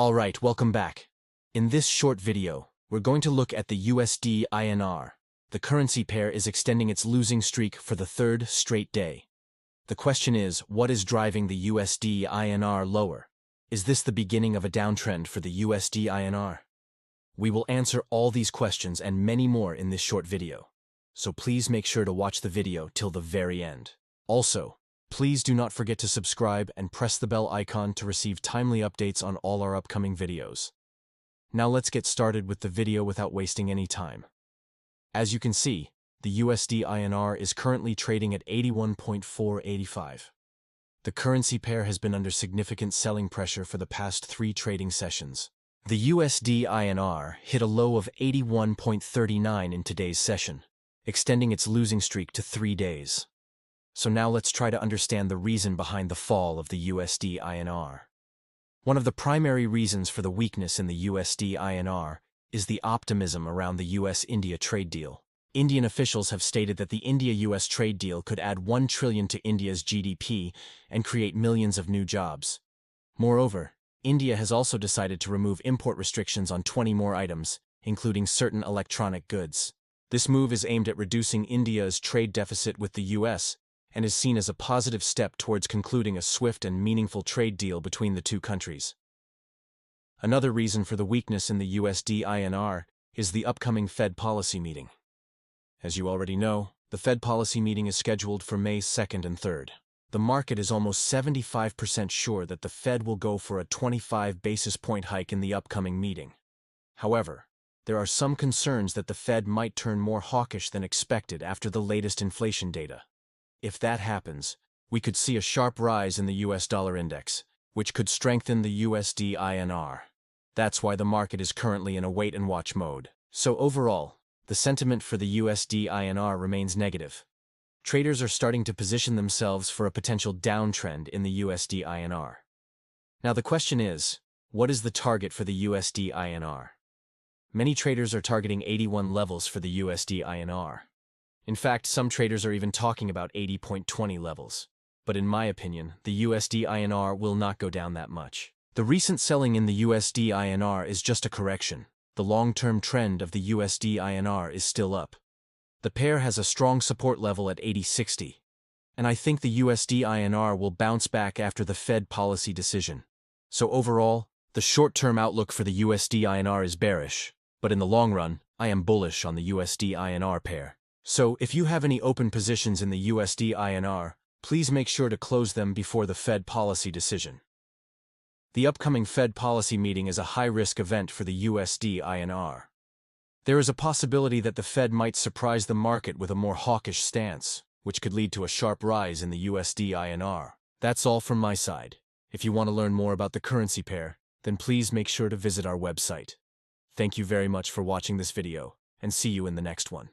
Alright, welcome back. In this short video, we're going to look at the USD INR. The currency pair is extending its losing streak for the third straight day. The question is, what is driving the USD INR lower? Is this the beginning of a downtrend for the USD INR? We will answer all these questions and many more in this short video. So please make sure to watch the video till the very end. Also, please do not forget to subscribe and press the bell icon to receive timely updates on all our upcoming videos. Now let's get started with the video without wasting any time. As you can see, the USD INR is currently trading at 81.485. The currency pair has been under significant selling pressure for the past 3 trading sessions. The USD INR hit a low of 81.39 in today's session, extending its losing streak to 3 days. So now let's try to understand the reason behind the fall of the USD INR. One of the primary reasons for the weakness in the USD INR is the optimism around the US-India trade deal. Indian officials have stated that the India-US trade deal could add $1 trillion to India's GDP and create millions of new jobs. Moreover, India has also decided to remove import restrictions on 20 more items, including certain electronic goods. This move is aimed at reducing India's trade deficit with the US, and is seen as a positive step towards concluding a swift and meaningful trade deal between the two countries. Another reason for the weakness in the USD INR is the upcoming Fed policy meeting. As you already know, the Fed policy meeting is scheduled for May 2nd and 3rd. The market is almost 75% sure that the Fed will go for a 25 basis point hike in the upcoming meeting. However, there are some concerns that the Fed might turn more hawkish than expected after the latest inflation data. If that happens, we could see a sharp rise in the US dollar index, which could strengthen the USD INR. That's why the market is currently in a wait-and-watch mode. So overall, the sentiment for the USD INR remains negative. Traders are starting to position themselves for a potential downtrend in the USD INR. Now the question is, what is the target for the USD INR? Many traders are targeting 81 levels for the USD INR. In fact, some traders are even talking about 80.20 levels. But in my opinion, the USD INR will not go down that much. The recent selling in the USD INR is just a correction. The long-term trend of the USD INR is still up. The pair has a strong support level at 80.60. And I think the USD INR will bounce back after the Fed policy decision. So overall, the short-term outlook for the USD INR is bearish. But in the long run, I am bullish on the USD INR pair. So, if you have any open positions in the USD INR, please make sure to close them before the Fed policy decision. The upcoming Fed policy meeting is a high-risk event for the USD INR. There is a possibility that the Fed might surprise the market with a more hawkish stance, which could lead to a sharp rise in the USD INR. That's all from my side. If you want to learn more about the currency pair, then please make sure to visit our website. Thank you very much for watching this video, and see you in the next one.